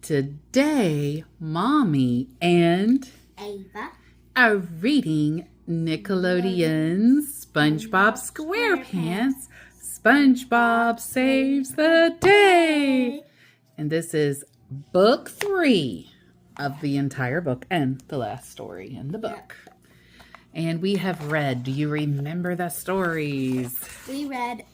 Today, Mommy and Ava are reading Nickelodeon's SpongeBob SquarePants SpongeBob Saves the Day. And this is book 3 of the entire book and the last story in the book. And we have read, do you remember the stories? We read,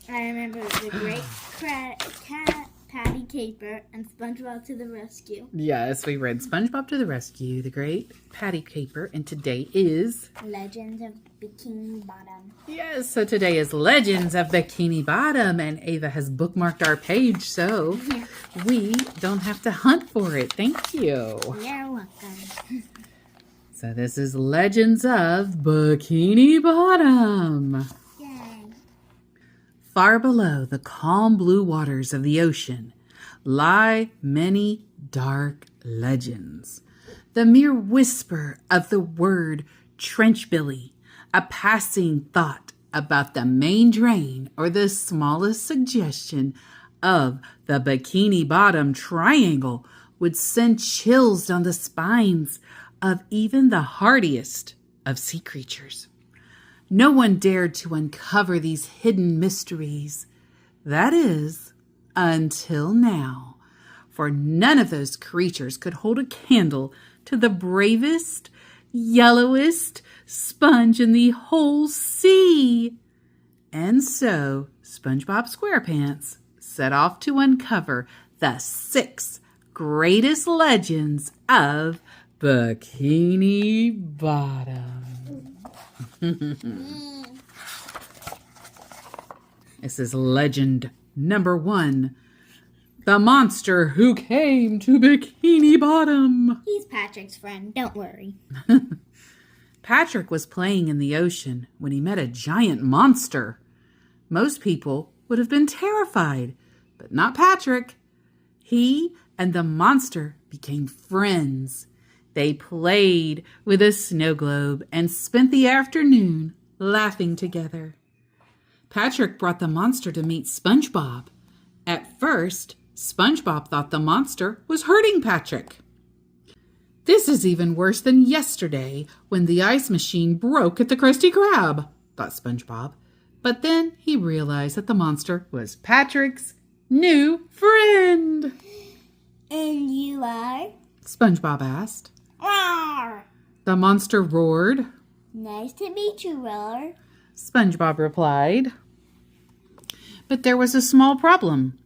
I remember The Great Cat, Patty Caper, and SpongeBob to the Rescue. Yes, we read SpongeBob to the Rescue, The Great Patty Caper, and today is Legends of Bikini Bottom. Yes, so today is Legends of Bikini Bottom, and Ava has bookmarked our page, so we don't have to hunt for it. Thank you. You're welcome. So this is Legends of Bikini Bottom. Yay. Far below the calm blue waters of the ocean lie many dark legends. The mere whisper of the word trenchbilly, a passing thought about the main drain, or the smallest suggestion of the Bikini Bottom triangle would send chills down the spines of even the hardiest of sea creatures. No one dared to uncover these hidden mysteries. That is, until now. For none of those creatures could hold a candle to the bravest, yellowest sponge in the whole sea. And so, SpongeBob SquarePants set off to uncover the 6 greatest legends of Bikini Bottom. This is legend number 1. The monster who came to Bikini Bottom. He's Patrick's friend, don't worry. Patrick was playing in the ocean when he met a giant monster. Most people would have been terrified, but not Patrick. He and the monster became friends. They played with a snow globe and spent the afternoon laughing together. Patrick brought the monster to meet SpongeBob. At first, SpongeBob thought the monster was hurting Patrick. This is even worse than yesterday when the ice machine broke at the Krusty Krab, thought SpongeBob. But then he realized that the monster was Patrick's new friend. And you are? SpongeBob asked. Roar! The monster roared. Nice to meet you, Roar. SpongeBob replied. But there was a small problem.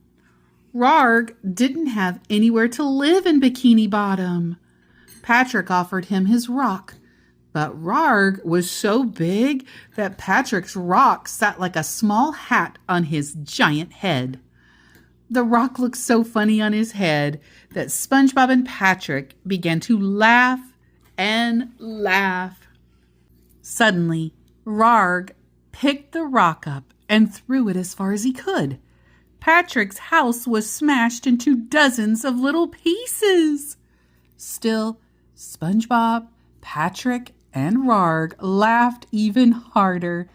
Rarg didn't have anywhere to live in Bikini Bottom. Patrick offered him his rock, but Rarg was so big that Patrick's rock sat like a small hat on his giant head. The rock looked so funny on his head that SpongeBob and Patrick began to laugh and laugh. Suddenly, Rarg picked the rock up and threw it as far as he could. Patrick's house was smashed into dozens of little pieces. Still, SpongeBob, Patrick, and Rarg laughed even harder.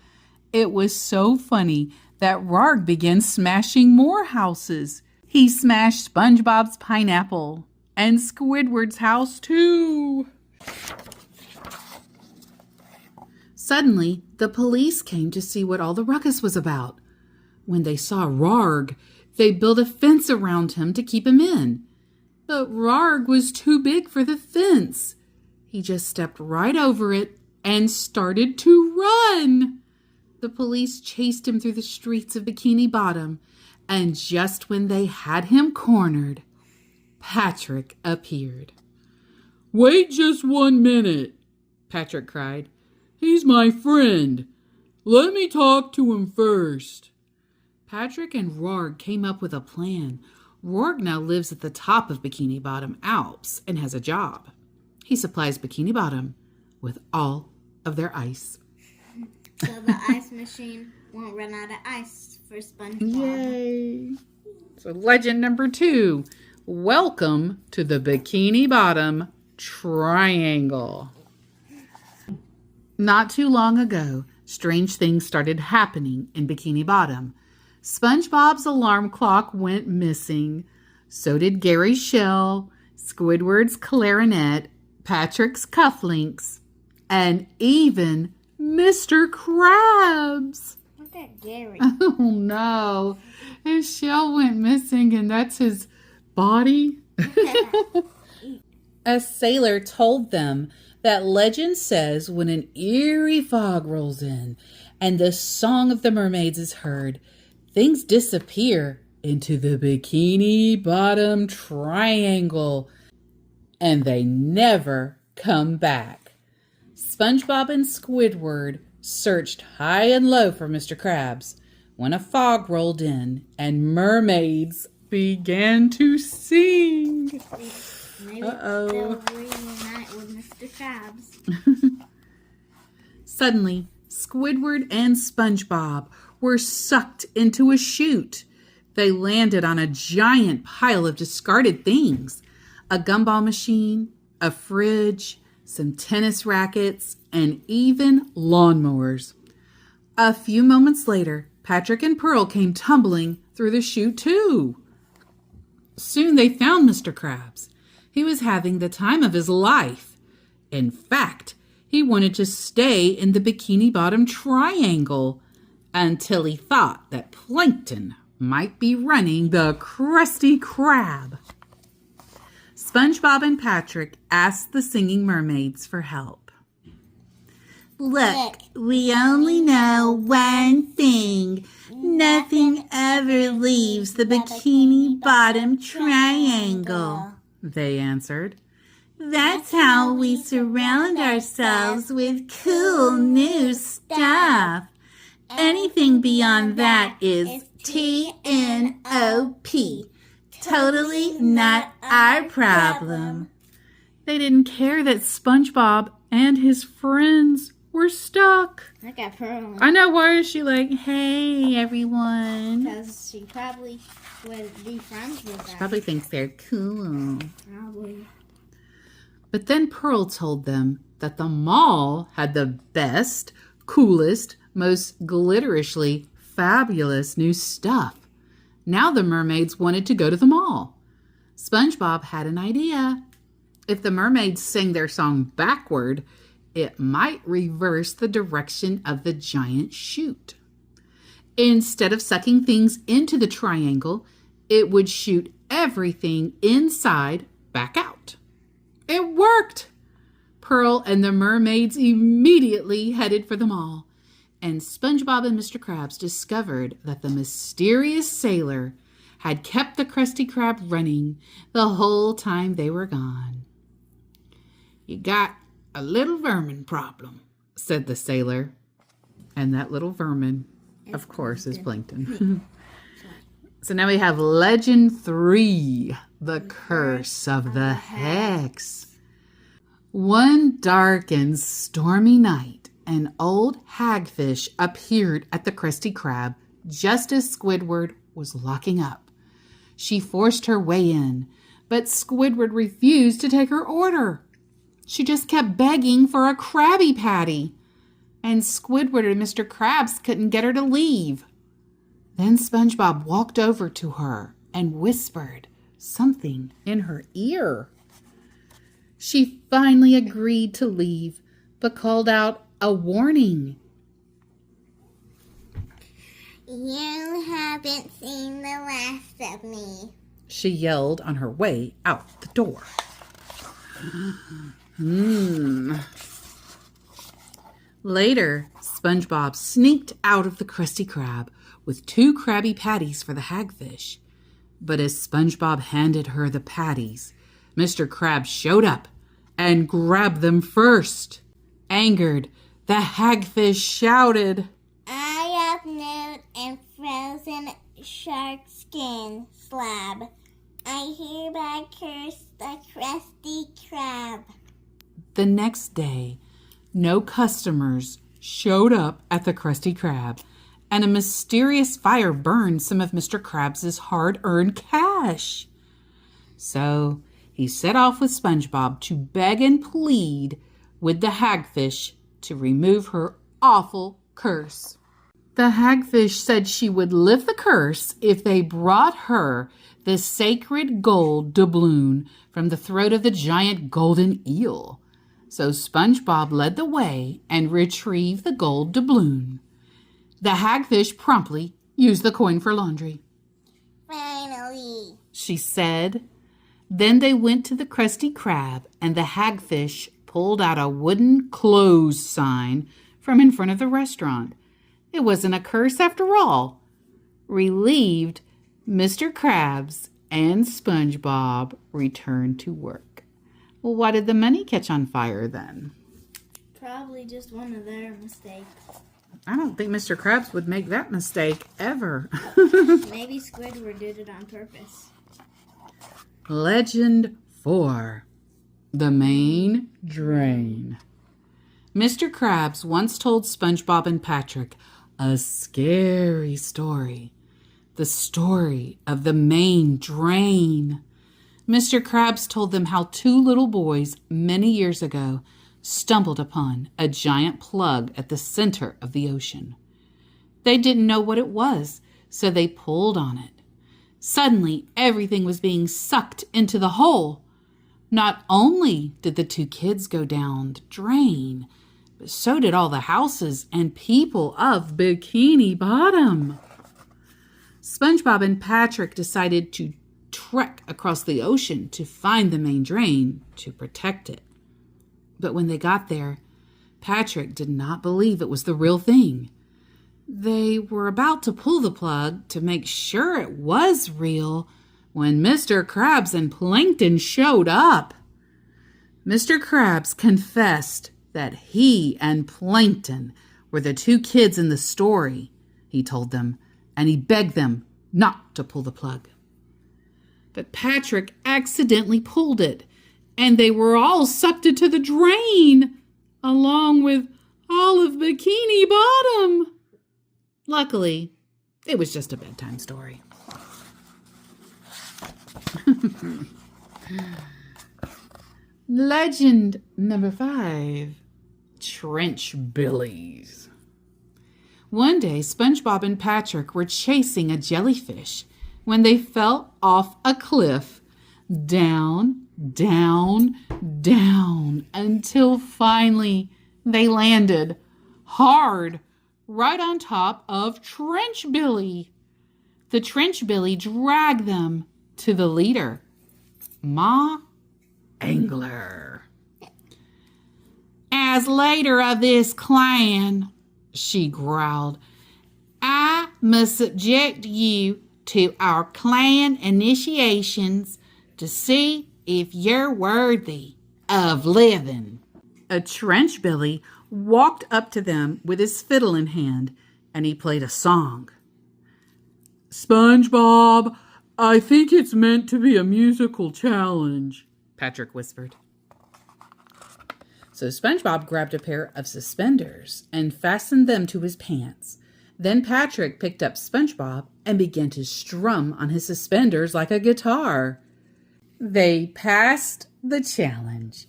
It was so funny that Rarg began smashing more houses. He smashed SpongeBob's pineapple and Squidward's house too. Suddenly, the police came to see what all the ruckus was about. When they saw Rarg, they built a fence around him to keep him in. But Rarg was too big for the fence. He just stepped right over it and started to run. The police chased him through the streets of Bikini Bottom, and just when they had him cornered, Patrick appeared. "Wait just 1 minute," Patrick cried. "He's my friend. Let me talk to him first." Patrick and Rarg came up with a plan. Rarg now lives at the top of Bikini Bottom Alps and has a job. He supplies Bikini Bottom with all of their ice. So the ice machine won't run out of ice for SpongeBob. Yay! So legend number 2. Welcome to the Bikini Bottom Triangle. Not too long ago, strange things started happening in Bikini Bottom. SpongeBob's alarm clock went missing. So did Gary's shell, Squidward's clarinet, Patrick's cufflinks, and even Mr. Krabs. Look at Gary. Oh no, his shell went missing and that's his body. A sailor told them that legend says when an eerie fog rolls in and the song of the mermaids is heard, things disappear into the Bikini Bottom Triangle and they never come back. SpongeBob and Squidward searched high and low for Mr. Krabs when a fog rolled in and mermaids began to sing. Maybe they'll reunite with Mr. Krabs. Suddenly, Squidward and SpongeBob were sucked into a chute. They landed on a giant pile of discarded things. A gumball machine, a fridge, some tennis rackets, and even lawnmowers. A few moments later, Patrick and Pearl came tumbling through the chute too. Soon they found Mr. Krabs. He was having the time of his life. In fact, he wanted to stay in the Bikini Bottom Triangle until he thought that Plankton might be running the Krusty Krab. SpongeBob and Patrick asked the singing mermaids for help. Look, we only know one thing. Nothing ever leaves the Bikini Bottom Triangle, they answered. That's how we surround ourselves with cool new stuff. Anything beyond that is TNOP. Totally not our problem. They didn't care that SpongeBob and his friends were stuck. Look at Pearl. I know, why is she like, hey, everyone? Because she probably would be friends with them. She probably thinks they're cool. Probably. But then Pearl told them that the mall had the best, coolest, most glitterishly fabulous new stuff. Now the mermaids wanted to go to the mall. SpongeBob had an idea. If the mermaids sang their song backward, it might reverse the direction of the giant chute. Instead of sucking things into the triangle, it would shoot everything inside back out. It worked! Pearl and the mermaids immediately headed for the mall, and SpongeBob and Mr. Krabs discovered that the mysterious sailor had kept the Krusty Krab running the whole time they were gone. You got a little vermin problem, said the sailor. And that little vermin, of course, is Plankton. So now we have Legend 3, The Curse of the Hex. One dark and stormy night, an old hagfish appeared at the Krusty Krab just as Squidward was locking up. She forced her way in, but Squidward refused to take her order. She just kept begging for a Krabby Patty, and Squidward and Mr. Krabs couldn't get her to leave. Then SpongeBob walked over to her and whispered something in her ear. She finally agreed to leave, but called out a warning. You haven't seen the last of me, she yelled on her way out the door. Later, SpongeBob sneaked out of the Krusty Krab with 2 Krabby Patties for the hagfish. But as SpongeBob handed her the patties, Mr. Krab showed up and grabbed them first. Angered, the hagfish shouted, I have gnawed and frozen shark skin slab. I hereby curse the Krusty Krab. The next day, no customers showed up at the Krusty Krab, and a mysterious fire burned some of Mr. Krabs' hard-earned cash. So he set off with SpongeBob to beg and plead with the hagfish to remove her awful curse. The hagfish said she would lift the curse if they brought her the sacred gold doubloon from the throat of the giant golden eel. So SpongeBob led the way and retrieved the gold doubloon. The hagfish promptly used the coin for laundry. Finally, She said. Then they went to the Krusty Krab, and the hagfish pulled out a wooden close sign from in front of the restaurant. It wasn't a curse after all. Relieved, Mr. Krabs and SpongeBob returned to work. Well, why did the money catch on fire then? probably just one of their mistakes. I don't think Mr. Krabs would make that mistake ever. Maybe Squidward did it on purpose. Legend 4. The Main Drain. Mr. Krabs once told SpongeBob and Patrick a scary story. The story of the main drain. Mr. Krabs told them how two little boys many years ago stumbled upon a giant plug at the center of the ocean. They didn't know what it was, so they pulled on it. Suddenly, everything was being sucked into the hole. Not only did the two kids go down the drain, but so did all the houses and people of Bikini Bottom. SpongeBob and Patrick decided to trek across the ocean to find the main drain to protect it. But when they got there, Patrick did not believe it was the real thing. They were about to pull the plug to make sure it was real when Mr. Krabs and Plankton showed up. Mr. Krabs confessed that he and Plankton were the two kids in the story, he told them, and he begged them not to pull the plug. But Patrick accidentally pulled it, and they were all sucked into the drain, along with all of Bikini Bottom. Luckily, it was just a bedtime story. Legend number 5. Trench Billies. One day, SpongeBob and Patrick were chasing a jellyfish when they fell off a cliff. Down, down, down, until finally they landed hard right on top of Trench Billy. The Trench Billy dragged them to the leader, Ma Angler. As leader of this clan, she growled, I must subject you to our clan initiations to see if you're worthy of living. A Trench Billy walked up to them with his fiddle in hand, and he played a song. SpongeBob, I think it's meant to be a musical challenge, Patrick whispered. So SpongeBob grabbed a pair of suspenders and fastened them to his pants. Then Patrick picked up SpongeBob and began to strum on his suspenders like a guitar. They passed the challenge.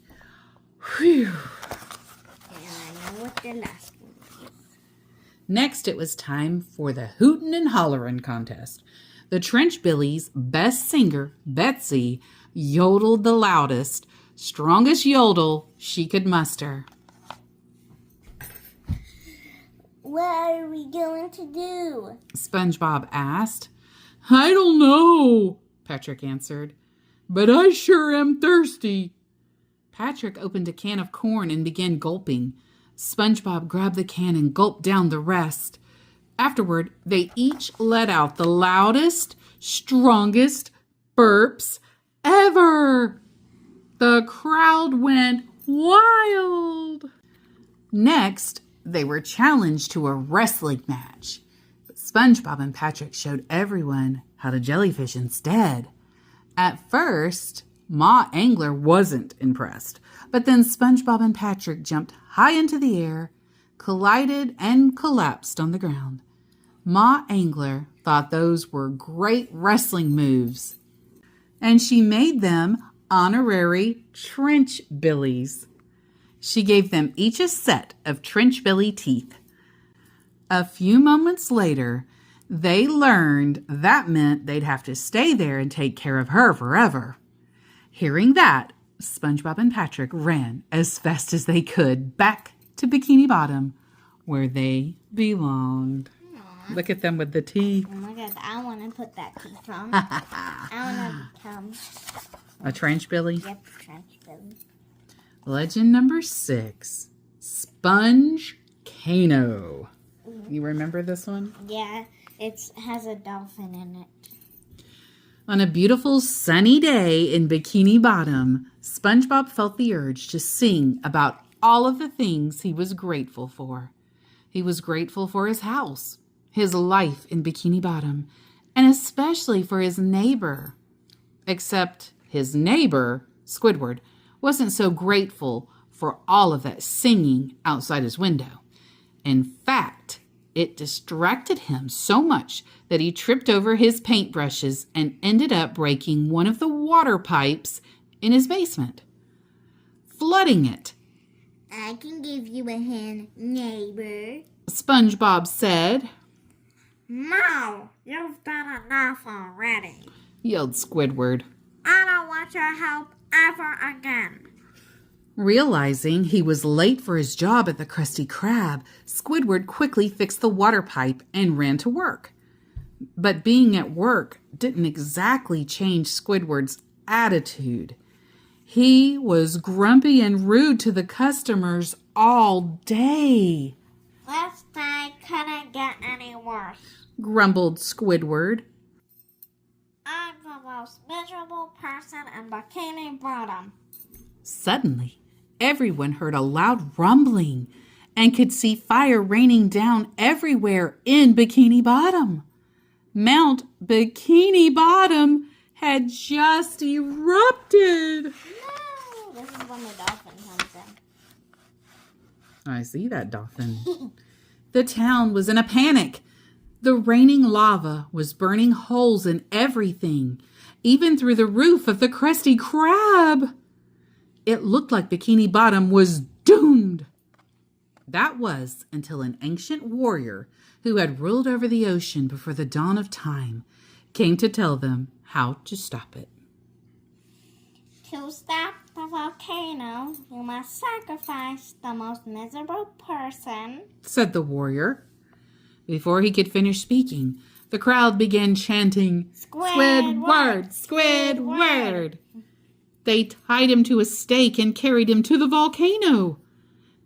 Whew. And I know what the last one is. Next, it was time for the Hootin' and Hollerin' contest. The Trench Billy's best singer, Betsy, yodeled the loudest, strongest yodel she could muster. What are we going to do? SpongeBob asked. I don't know, Patrick answered, but I sure am thirsty. Patrick opened a can of corn and began gulping. SpongeBob grabbed the can and gulped down the rest. Afterward, they each let out the loudest, strongest burps ever. The crowd went wild. Next, they were challenged to a wrestling match. But SpongeBob and Patrick showed everyone how to jellyfish instead. At first, Ma Angler wasn't impressed, but then SpongeBob and Patrick jumped high into the air, collided, and collapsed on the ground. Ma Angler thought those were great wrestling moves, and she made them honorary Trench Billies. She gave them each a set of Trench Billy teeth. A few moments later, They learned that meant they'd have to stay there and take care of her forever. Hearing that, SpongeBob and Patrick ran as fast as they could back to Bikini Bottom, where they belonged. Aww. Look at them with the teeth. Oh my God, I want to put that teeth on. I want to become A trench billy? Yep, trench billy. Legend number 6, Sponge-Cano. You remember this one? Yeah, it has a dolphin in it. On a beautiful sunny day in Bikini Bottom, SpongeBob felt the urge to sing about all of the things he was grateful for. He was grateful for his house, his life in Bikini Bottom, and especially for his neighbor. Except his neighbor, Squidward, wasn't so grateful for all of that singing outside his window. In fact, it distracted him so much that he tripped over his paintbrushes and ended up breaking one of the water pipes in his basement, flooding it. I can give you a hint, neighbor. SpongeBob said. No, you've done enough already. Yelled Squidward. I don't want your help ever again. Realizing he was late for his job at the Krusty Krab, Squidward quickly fixed the water pipe and ran to work. But being at work didn't exactly change Squidward's attitude. He was grumpy and rude to the customers all day. This day couldn't get any worse. Grumbled Squidward. I'm the most miserable person in Bikini Bottom. Suddenly, everyone heard a loud rumbling and could see fire raining down everywhere in Bikini Bottom. Mount Bikini Bottom had just erupted. No, this is when the dolphin comes in. I see that dolphin. The town was in a panic. The raining lava was burning holes in everything, even through the roof of the Krusty Krab. It looked like Bikini Bottom was doomed. That was until an ancient warrior who had ruled over the ocean before the dawn of time came to tell them how to stop it. To stop the volcano, you must sacrifice the most miserable person, said the warrior. Before he could finish speaking, the crowd began chanting, Squidward, Squidward. They tied him to a stake and carried him to the volcano.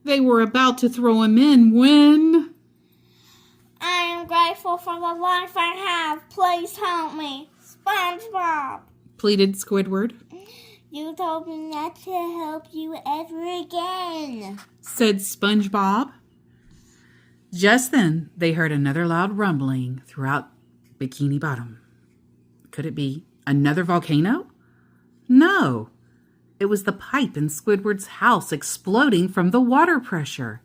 They were about to throw him in when... I am grateful for the life I have. Please help me. SpongeBob, pleaded Squidward. You told me not to help you ever again, said SpongeBob. Just then, they heard another loud rumbling throughout Bikini Bottom. Could it be another volcano? No. It was the pipe in Squidward's house exploding from the water pressure.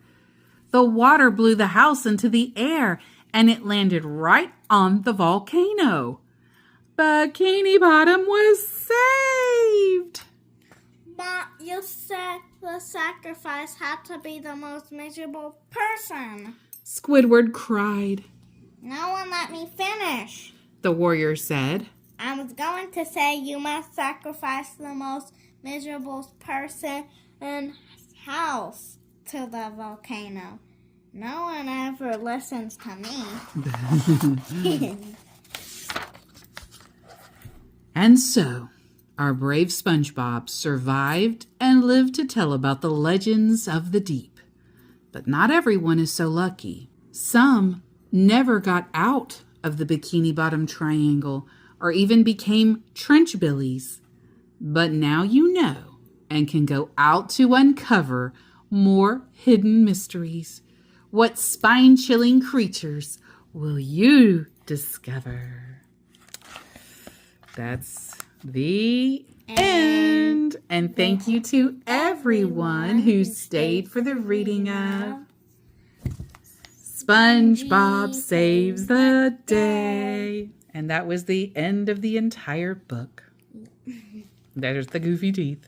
The water blew the house into the air, and it landed right on the volcano. Bikini Bottom was saved. But you said the sacrifice had to be the most miserable person. Squidward cried. No one let me finish, the warrior said. I was going to say you must sacrifice the most miserable person in house to the volcano. No one ever listens to me. And so, our brave SpongeBob survived and lived to tell about the legends of the deep. But not everyone is so lucky. Some never got out of the Bikini Bottom Triangle or even became trench billies. But now you know and can go out to uncover more hidden mysteries. What spine-chilling creatures will you discover? That's the end. And thank you to everyone who stayed for the reading of SpongeBob Saves the Day. And that was the end of the entire book. There's the goofy teeth.